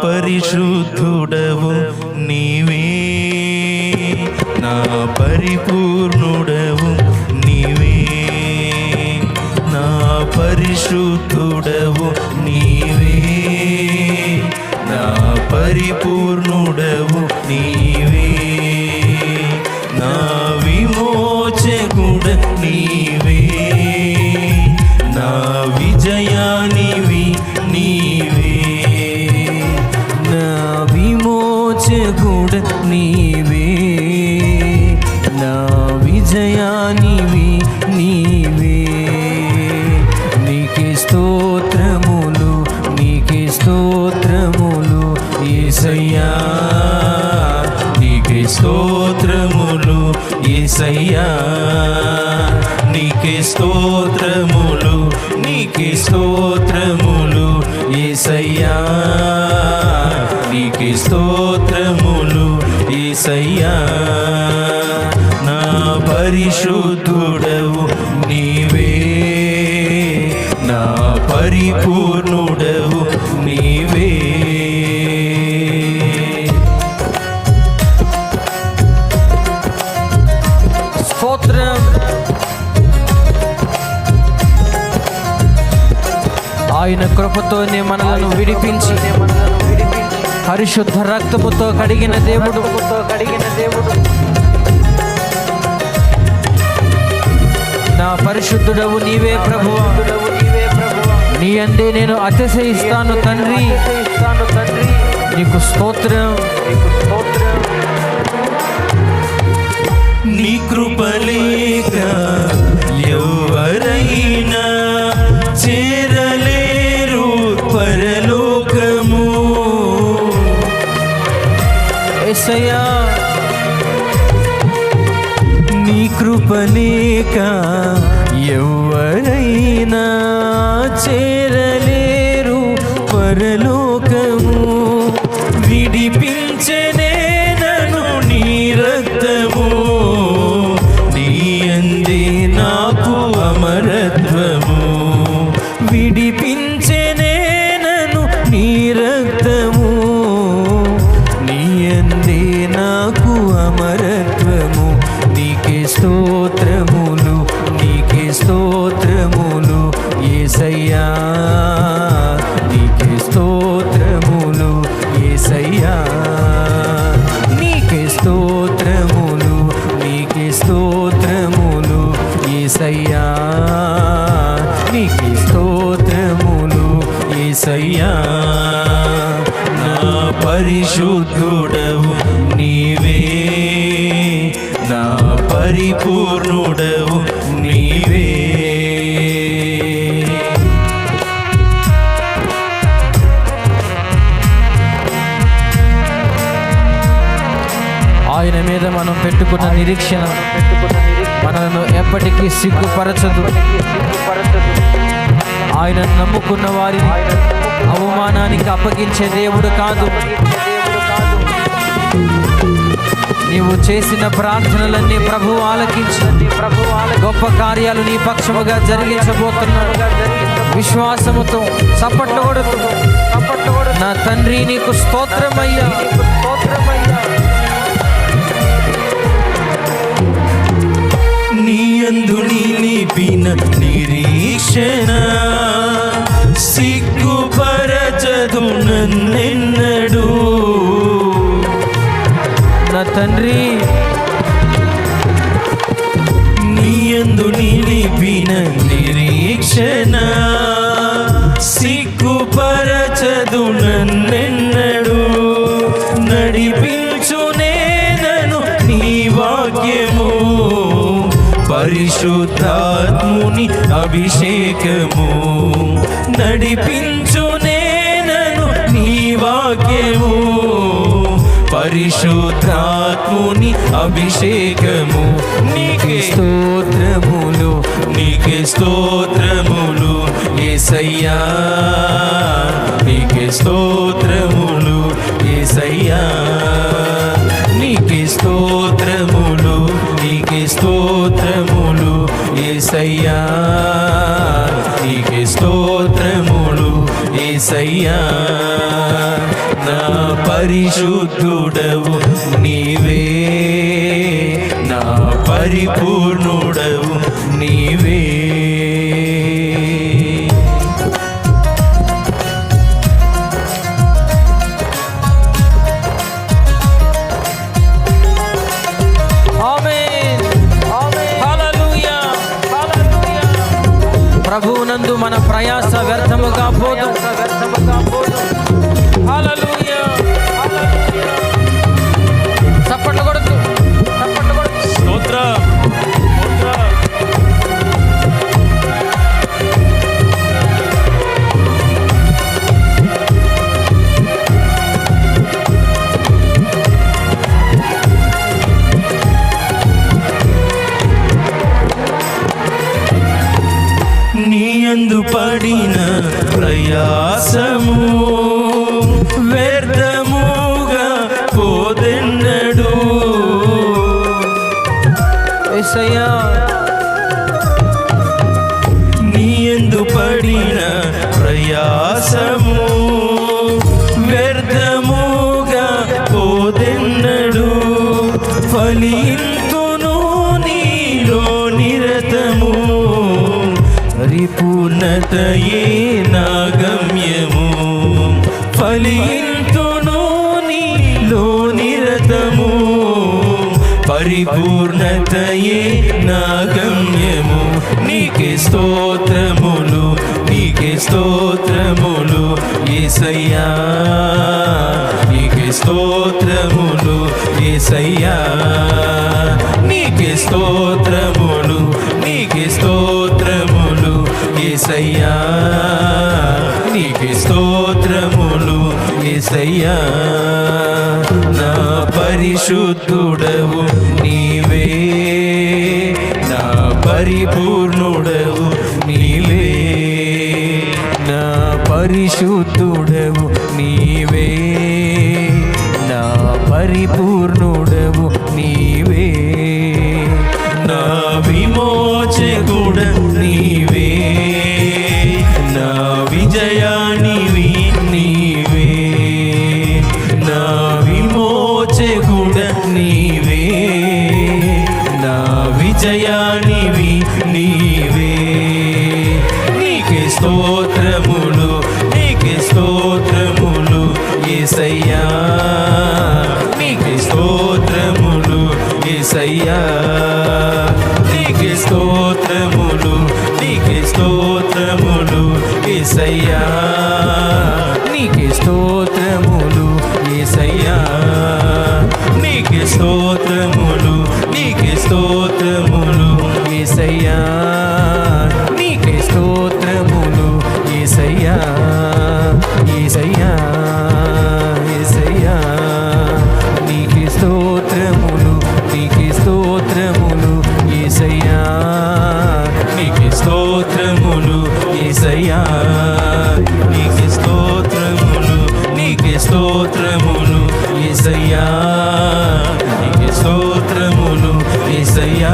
పరిశుద్ధుడవు నీవే, నా పరిపూర్ణుడవు నీవే, నా పరిశుద్ధుడవు నీవే, నా పరిపూర్ణుడవు నీవే, నా విమోచకుడ నీవే, నా విజయానివి నీవే, నా విమోచకుడ నీవే, నా విజయానివి నీవే. నీకే స్తోత్రములు, నీకే స్తోత్రములు యేసయ్యా, నీకే స్తోత్రములు యేసయ్యా, నీకే స్తోత్రములు, నీకే స్తోత్రములు యేసయ్యా, నీకే స్తోత్రములు యేసయ్యా. నా పరిశుద్ధుడవు నీవే, నా పరిపూర్ణుడవు నీవే. స్తోత్రం. ఆయన కృపతోనే మనలను విడిపించి పరిశుద్ధ రక్తముతో కడిగిన దేవుడు, నా పరిశుద్ధుడవు నీవే ప్రభువా, నీ అందే నేను అతిశయిస్తాను తండ్రి, నీకు స్తోత్రం. నీ కృపలేక ఎవరైనా చేరలేరు పరలోకము. యేసయ్యా, నీ కృపలేక ఎవరైనా చేరలేరు పరలోకము. విడిపించనే నన్ను నీ రక్తము, నీ అందే నాకు అమరత్వము. విడిపించనే నన్ను నీ రక్తము, నీ అందే నాకు అమరత్వము. నీకే స్తోత్రములు, నీకే స్తోత్రములు యేసయ్యా, నీకే స్తోత్రములు యేసయ్యా, నీకే స్తోత్రములు, నీకే స్తోత్రములు యేసయ్యా, నీకే స్తోత్రములు యేసయ్యా. నా పరిశుద్ధుడవు నీవే, నా పరిపూర్ణుడవు నీవే. ఆయన మీద మనం పెట్టుకున్న నిరీక్షణ మనను ఎప్పటికీ సిగ్గుపరచదు. ఆయన నమ్ముకున్న వారిని అవమానానికి అప్పగించే దేవుడు కాదు. నీవు చేసిన ప్రార్థనలన్నీ ప్రభువు ఆలకించి గొప్ప కార్యాలు నీ పక్షముగా జరిగించబోతున్నాడు. విశ్వాసముతో చప్పట్లు కొడుతూ, నా తండ్రి నీకు స్తోత్రమయ్యా. నీయందు నిలిపిన నిరీక్షణ సిగ్గుపరచదు నన్నెన్నడు. నా తండ్రి, నీయందు నిలిపిన నిరీక్షణ సిగ్గుపరచదు నన్నెన్నడు. నడిపించునే నన్ను నీ వాక్యము, పరిశుద్ధాత్ముని అభిషేకము. నడిపించునే నన్ను నీ వాక్యము, పరిశుద్ధాత్ముని అభిషేకము. నీకే స్తోత్రములు, నీకే స్తోత్రములు యేసయ్యా, నీకే స్తోత్రములు యేసయ్యా, నీకే స్తోత్రములు, నీకే స్తోత్రములు యేసయ్యా, నీకే స్తోత్రములు యేసయ్యా. పరిశుద్ధుడవు నీవే, నా పరిపూర్ణుడవు నీవే. ప్రభువునందు మన ప్రయాస వ్యర్థముగా పోదు. హల్లెలూయా. చప్పట్లు కొడుతూ స్తోత్రం. నీయందు పడిన ప్రయాసము వ్యర్థముగా పోదెన్నడు. యేసయ్యా, నీయందు పడిన ప్రయాసము వ్యర్థముగా పోదెన్నడు. ఫలింతును నీలో నిరతము, పరిపూర్ణతయే నా గమ్యము. ఫలింతును నీలో నిరతము, పరిపూర్ణతయే నా గమ్యము. నీకే స్తోత్రములు, నీకే స్తోత్రములు యేసయ్యా, నీకే స్తోత్రములు యేసయ్యా. నీకే స్తోత్రములు, నీకే స్తోత్రములు యేసయ్యా, నీకే స్తోత్రములు యేసయ్యా. నా పరిశుద్ధుడవు నీవే, నా పరిపూర్ణుడవు నీవే, నా పరిశుద్ధుడవు నీవే, నా పరిపూర్ణుడవు నీవే. నా విమోచకుడ నీవే, నా విజయానివి నీవే, నా విమోచకుడ నీవే, నా విజయానివి నీవే. నీకే స్తోత్రములు, నీకే స్తోత్రములు యేసయ్యా, నీకే స్తోత్రములు యేసయ్యా. నీకే స్తోత్రములు, నీకే స్తోత్రములు యేసయ్యా, నీకే స్తోత్రములు యేసయ్యా. నీకే స్తోత్రములు, నీకే స్తోత్రములు యేసయ్యా, నీకే స్తోత్రములు యేసయ్యా. యేసయ్యా, యేసయ్యా, నీకే స్తోత్రములు, నీకే స్తోత్రములు యేసయ్యా, నీకే స్తోత్రములు యేసయ్యా. నీకే స్తోత్రములు, నీకే స్తోత్రములు యేసయ్యా, నీకే స్తోత్రములు యేసయ్యా.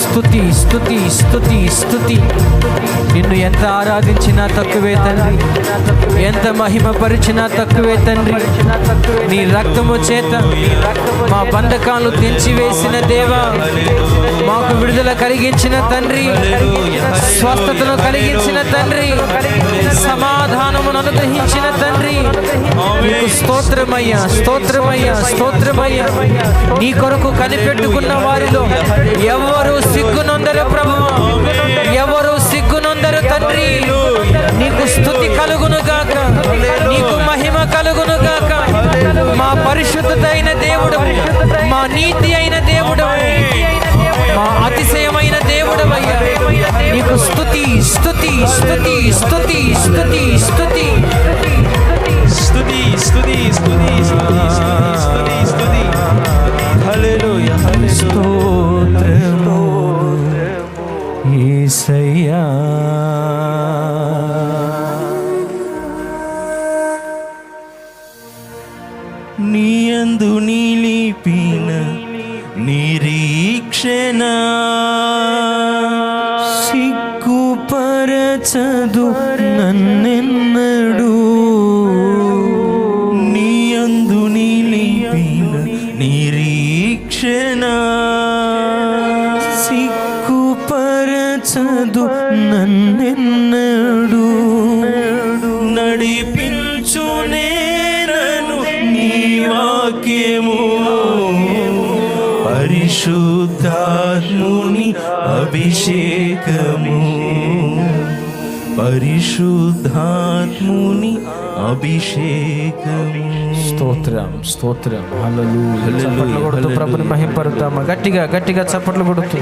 స్తుతి స్తుతి స్తుతి స్తుతి. నిన్ను ఎంత ఆరాధించినా తక్కువే తండ్రి, ఎంత మహిమపరిచినా తక్కువే తండ్రి. నీ రక్తము చేత మా బంధకాలు తెంచివేసిన దేవా, మాకు విడుదల కలిగించిన తండ్రి, స్వస్థతను కలిగించిన తండ్రి, సమాధానమును అనుగ్రహించిన తండ్రి, నీకు స్తోత్రమయ్యా, స్తోత్రమయ్యా, స్తోత్రమయ్యా. నీ కొరకు కనిపెట్టుకున్న వారిలో ఎవరు సిగ్గునొందరు ప్రభువా, ఎవరు సిగ్గునొందరు తండ్రి. నీకు స్తుతి కలుగును గాక, నీకు మహిమ కలుగును గాక. మా పరిశుద్ధత అయిన దేవుడు, మా నీతి అయిన దేవుడు, మా అతిశయమైన దేవుడవయ్యా. నీకు స్తుతి స్తుతి స్తుతి స్తుతి స్తుతి స్తుతి స్తుతి స్తుతి స్తుతి స్తుతి స్తుతి. హల్లెలూయా, స్తోత్రము యేసయ్యా. నీయందు నిలిపిన నిరీక్షణ సిగ్గుపరచదు నన్నెన్నడు నీయందు నిలిపిన నిరీక్షణ సిగ్గుపరచదు నన్నెన్నడు నడిపించు నేనను నీ వాక్యము పరిశుద్ధాత్ముని అభిషేకము పరిశుద్ధాత్ముని అభిషేకము స్తోత్రం స్తోత్రం హల్లెలూయా. చప్పట్లు కొడుతూ ప్రభుని మహింపరుద్దామా. గట్టిగా గట్టిగా చప్పట్లు కొడుతూ